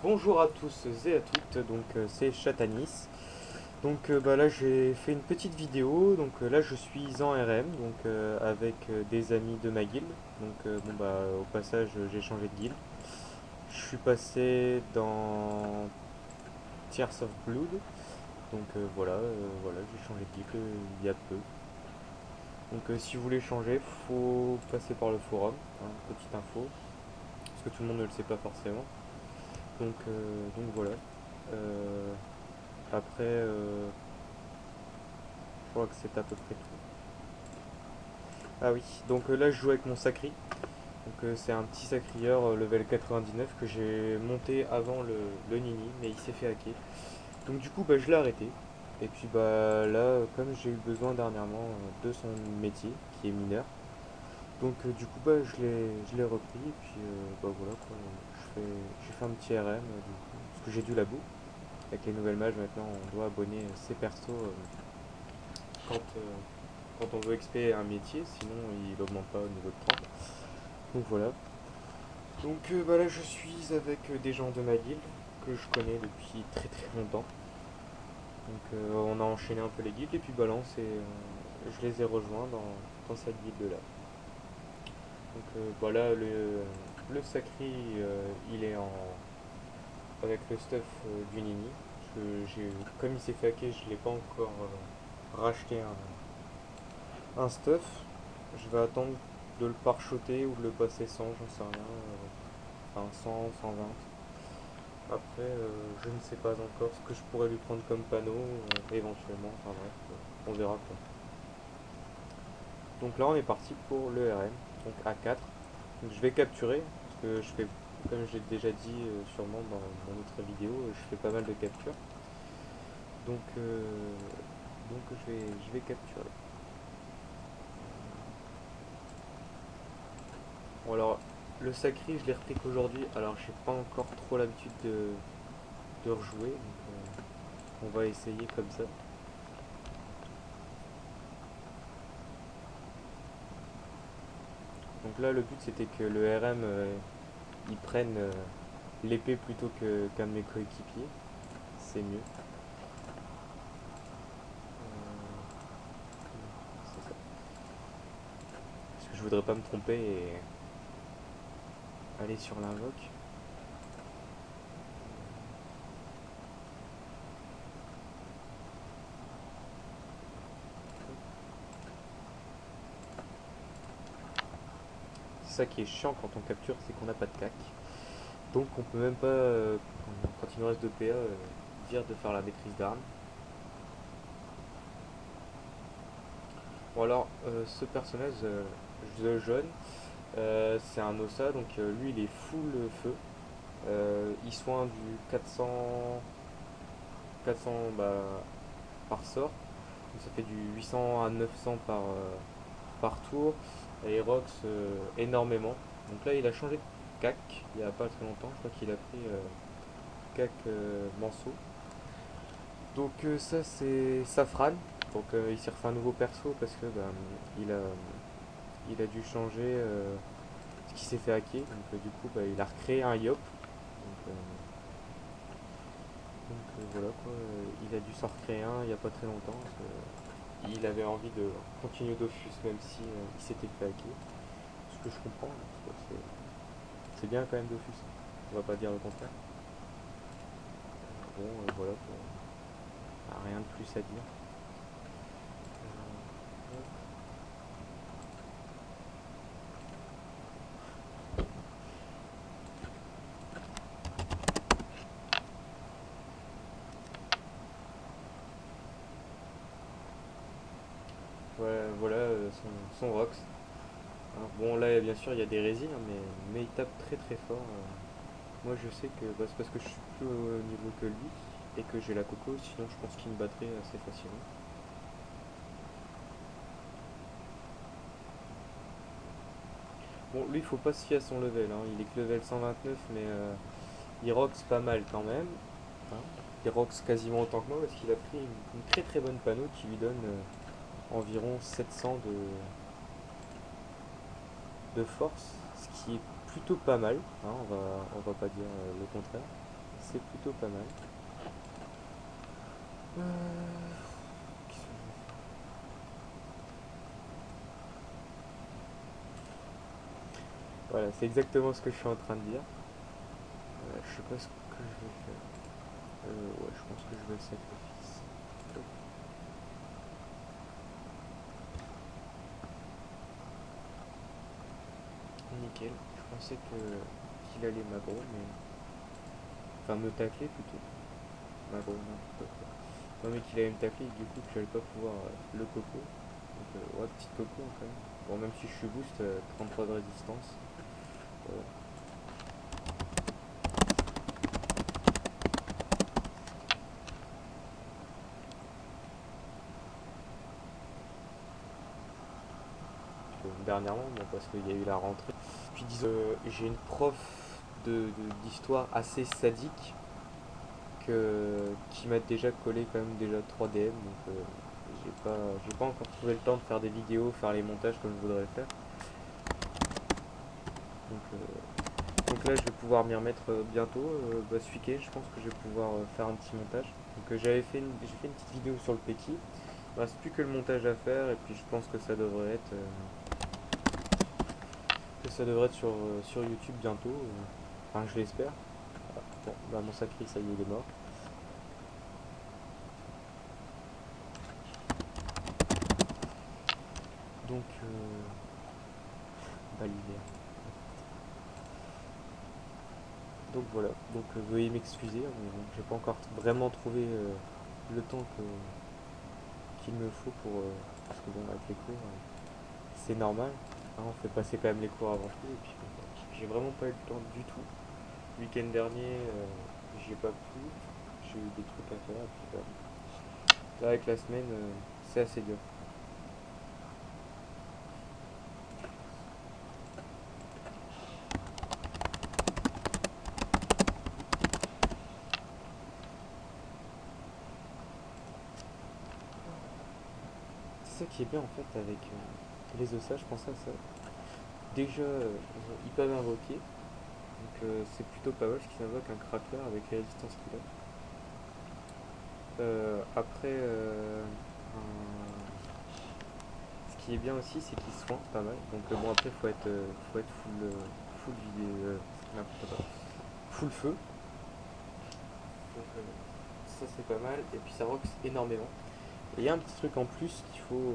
Bonjour à tous et à toutes, c'est Chatanis. Là j'ai fait une petite vidéo, là je suis en RM, avec des amis de ma guilde. Au passage j'ai changé de guilde. Je suis passé dans Tears of Blood, voilà, j'ai changé de guilde il y a peu. Si vous voulez changer, faut passer par le forum, hein, petite info, parce que tout le monde ne le sait pas forcément. Voilà. Euh, je crois que c'est à peu près tout. Ah oui, là je joue avec mon Sacri. C'est un petit Sacrieur level 99 que j'ai monté avant le Nini, mais il s'est fait hacker. Je l'ai arrêté. Et puis comme j'ai eu besoin dernièrement de son métier, qui est mineur, je l'ai repris. Et puis voilà quoi, j'ai fait un petit RM parce que j'ai du labo. Avec les nouvelles mages maintenant, on doit abonner ses persos quand, euh, quand on veut XP un métier, sinon il augmente pas au niveau de 30. Donc voilà. Là je suis avec des gens de ma guilde que je connais depuis très très longtemps. On a enchaîné un peu les guildes et puis balance je les ai rejoints dans cette guilde là. Le Sacri il est avec le stuff du Nini. Comme il s'est fait hacker, je l'ai pas encore racheté un stuff. Je vais attendre de le parchoter ou de le passer sans, j'en sais rien. Enfin 100, 120. Après, je ne sais pas encore ce que je pourrais lui prendre comme panneau, éventuellement. Enfin bref, on verra quoi. Donc là, on est parti pour le RM, donc A4. Donc je vais capturer, parce que je fais, comme j'ai déjà dit sûrement dans notre vidéo, je fais pas mal de captures. Donc, euh, je vais capturer. Bon alors, le Sacri, je l'ai repris qu'aujourd'hui. Alors, j'ai pas encore trop l'habitude de rejouer. On va essayer comme ça. Donc là, le but c'était que le RM il prenne l'épée plutôt qu'un de mes coéquipiers. C'est mieux. C'est ça. Parce que je voudrais pas me tromper et aller sur l'invoque. C'est ça qui est chiant quand on capture, c'est qu'on n'a pas de cac. Donc on peut même pas, quand il nous reste de PA, dire de faire la maîtrise d'armes. Bon alors, ce personnage, The Jaune, c'est un Ossa, lui il est full feu. Il soigne du 400 par sort. Donc ça fait du 800 à 900 par tour. Et Rox énormément. Donc là il a changé de cac il n'y a pas très longtemps. Je crois qu'il a pris cac Manceau. Ça c'est Safran. Il s'est refait un nouveau perso parce que il a dû changer ce qui s'est fait hacker. Il a recréé un Yop. Voilà quoi, il a dû s'en recréer un il n'y a pas très longtemps. Parce que il avait envie de continuer Dofus même si il s'était fait hacker. Ce que je comprends, hein, parce que c'est bien quand même Dofus. On va pas dire le contraire. Voilà quoi. Rien de plus à dire. Voilà son Rox. Hein, bon là bien sûr il y a des résines hein, mais il tape très très fort. Moi je sais que c'est parce que je suis plus au niveau que lui et que j'ai la coco, sinon je pense qu'il me battrait assez facilement. Bon lui il faut pas se fier à son level, hein. Il est que level 129 mais il rox pas mal quand même. Hein. Il rox quasiment autant que moi parce qu'il a pris une très très bonne panneau qui lui donne environ 700 de force, ce qui est plutôt pas mal, hein, on va pas dire le contraire. c'est plutôt pas mal. Qu'est-ce que je vais faire? Voilà, c'est exactement ce que je suis en train de dire. Je sais pas ce que je vais faire. Ouais, je pense que je vais le sacrifice. Hop, nickel. Je pensais que qu'il allait m'aggro, mais... Enfin, me tacler plutôt. M'aggro, n'importe quoi. Non, mais qu'il allait me tacler et du coup que j'allais pas pouvoir le coco. Donc, ouais, petite coco quand même. Bon, même si je suis boost, 33 de résistance. Voilà. Dernièrement, bon, parce qu'il y a eu la rentrée. Puis disons, j'ai une prof d'histoire assez sadique qui m'a déjà collé quand même déjà 3 DM. Donc j'ai pas encore trouvé le temps de faire des vidéos, faire les montages comme je voudrais faire. Donc là je vais pouvoir m'y remettre bientôt. Ce week-end je pense que je vais pouvoir faire un petit montage. Donc j'ai fait une petite vidéo sur le Peki. Il ne reste plus que le montage à faire et puis je pense que ça devrait être sur YouTube bientôt. Enfin je l'espère. Ah, bon, bah mon sacré ça y est il est mort. Donc bah l'hiver. Donc voilà, donc veuillez m'excuser, j'ai pas encore vraiment trouvé le temps qu'il me faut pour... parce que bon, avec les cours, c'est normal, hein, on fait passer quand même les cours avant tout, et puis j'ai vraiment pas eu le temps du tout. Le week-end dernier, j'ai pas pu, j'ai eu des trucs à faire, et puis là avec la semaine, c'est assez dur. C'est ça qui est bien en fait avec les OSA, je pense à ça. Déjà, ils peuvent invoquer, donc c'est plutôt pas mal, parce qu'ils invoquent un craqueur avec les résistances qu'il a. Après, ce qui est bien aussi, c'est qu'il soigne pas mal. Donc bon, après, faut être full vidéo, n'importe quoi, full feu. Donc ça c'est pas mal. Et puis ça rox énormément. Et il y a un petit truc en plus qu'il faut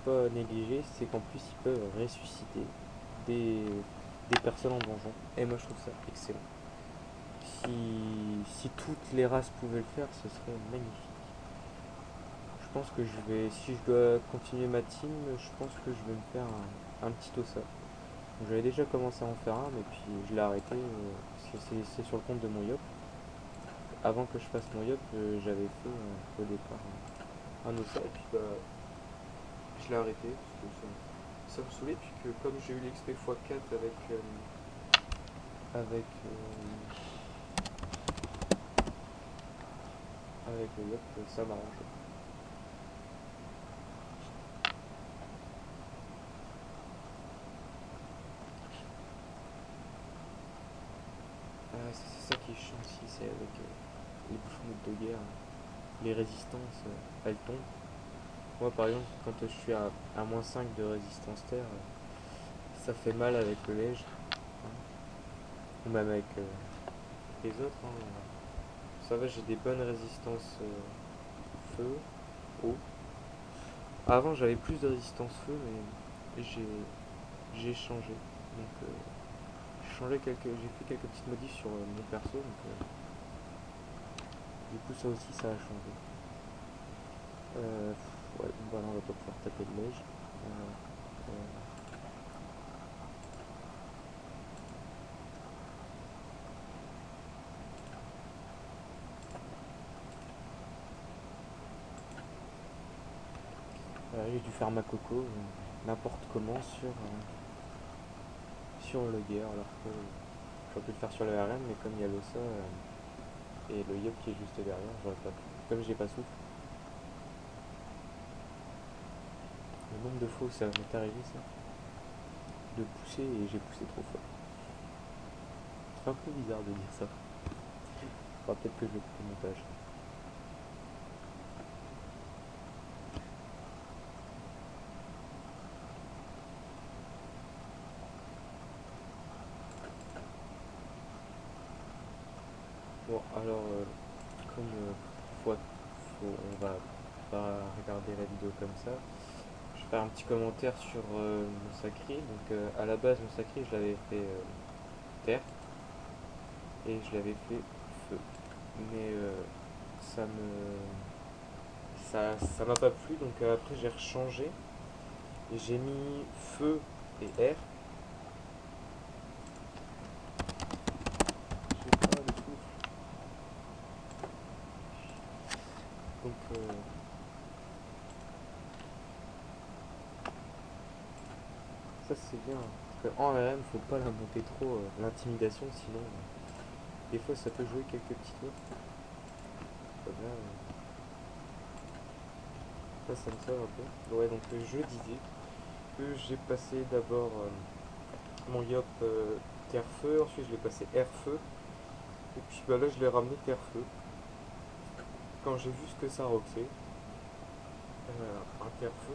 pas négliger, c'est qu'en plus ils peuvent ressusciter des, des personnes en donjon. Et moi je trouve ça excellent. Si toutes les races pouvaient le faire, ce serait magnifique. Je pense que si je dois continuer ma team, je pense que je vais me faire un petit Ossa. J'avais déjà commencé à en faire un, mais puis je l'ai arrêté parce que c'est sur le compte de mon Yop. Avant que je fasse mon Yop, j'avais fait au départ un Ossa, et puis je l'ai arrêté parce que ça me saoulait, puis que comme j'ai eu l'XP x4 avec le Yop, ça m'arrange. C'est ça qui est chiant aussi, c'est avec les bouffons de guerre, les résistances, elles tombent. Moi par exemple, quand je suis à -5 de résistance terre, ça fait mal avec le lège, hein, ou même avec les autres. Hein. Ça va, j'ai des bonnes résistances feu, eau. Avant j'avais plus de résistance feu, mais j'ai changé. Donc j'ai fait quelques petites modifs sur mon perso, donc du coup ça aussi ça a changé. Ouais, voilà, on va pas pouvoir taper de neige. J'ai dû faire ma coco n'importe comment sur le gear, alors que j'aurais pu le faire sur le RM, mais comme il y a l'OSA et le Yop qui est juste derrière, j'aurais pas pu. Comme j'ai pas souffle, le nombre de fois où ça m'est arrivé ça, de pousser et j'ai poussé trop fort. C'est un peu bizarre de dire ça. Faudra peut-être que je le coupe au montage. Bon, alors, comme on va pas regarder la vidéo comme ça, je vais faire un petit commentaire sur mon sacré. Donc, à la base, mon sacré, je l'avais fait terre et je l'avais fait feu. Mais ça me ça m'a pas plu, donc après j'ai rechangé et j'ai mis feu et air. J'ai pas le souffle. Donc ça c'est bien. Parce qu'en RM, faut pas la monter trop, l'intimidation, sinon des fois ça peut jouer quelques petits tours. Pas bien, ça me sauve un peu. Ouais, donc je disais que j'ai passé d'abord mon yop terre-feu, ensuite je l'ai passé air-feu, et puis bah, là je l'ai ramené terre-feu. Quand j'ai vu ce que ça roxait, un terre-feu,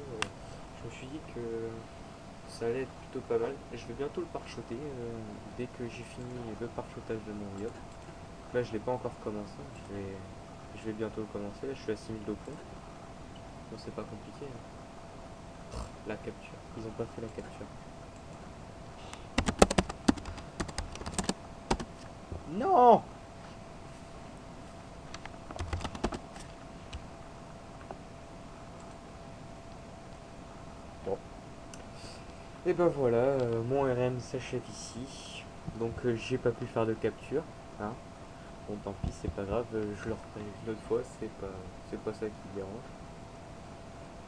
je me suis dit que ça allait être plutôt pas mal. Et je vais bientôt le pare-choter dès que j'ai fini le pare-chotage de mon yop. Là je l'ai pas encore commencé, je vais bientôt le commencer. Là je suis à 6000 de plomb. Bon, c'est pas compliqué, hein. La capture, ils ont pas fait la capture. Non. Bon. Et ben voilà, mon RM s'achève ici. Donc j'ai pas pu faire de capture, hein. Bon tant pis, c'est pas grave, je le referai une autre fois, c'est pas ça qui me dérange.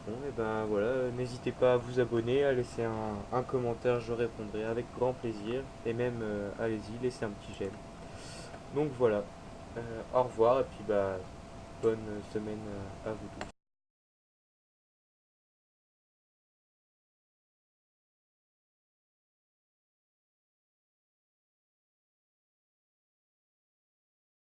Bon et ben voilà, n'hésitez pas à vous abonner, à laisser un commentaire, je répondrai avec grand plaisir. Et même allez-y, laissez un petit j'aime. Donc voilà, au revoir et puis bah bonne semaine à vous tous.